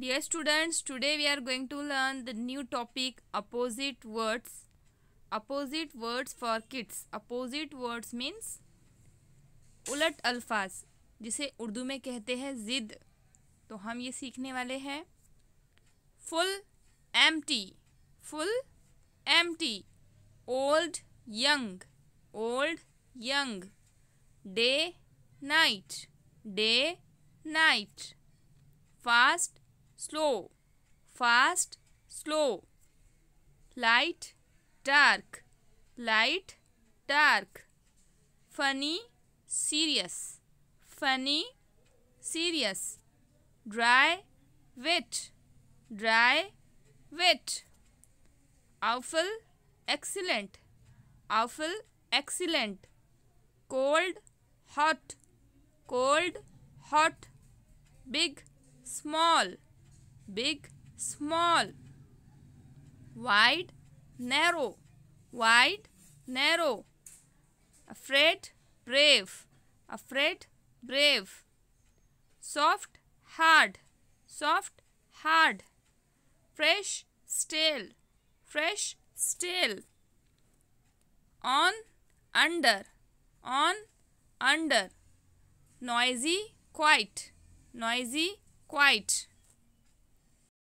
Dear students, today we are going to learn the new topic opposite words. Opposite words for kids. Opposite words means उलट अल्फाज, जिसे उर्दू में कहते हैं ज़िद. तो हम ये सीखने वाले हैं. Full empty, full empty. Old young, old young. Day night, day night. Fast slow, fast slow. Light dark, light dark. Funny serious, funny serious. Dry wet, dry wet. Awful excellent, awful excellent. Cold hot, cold hot. Big small, big small. Wide narrow, wide narrow. Afraid brave, afraid brave. Soft hard, soft hard. Fresh stale, fresh stale. On under, on under. Noisy quiet, noisy quiet.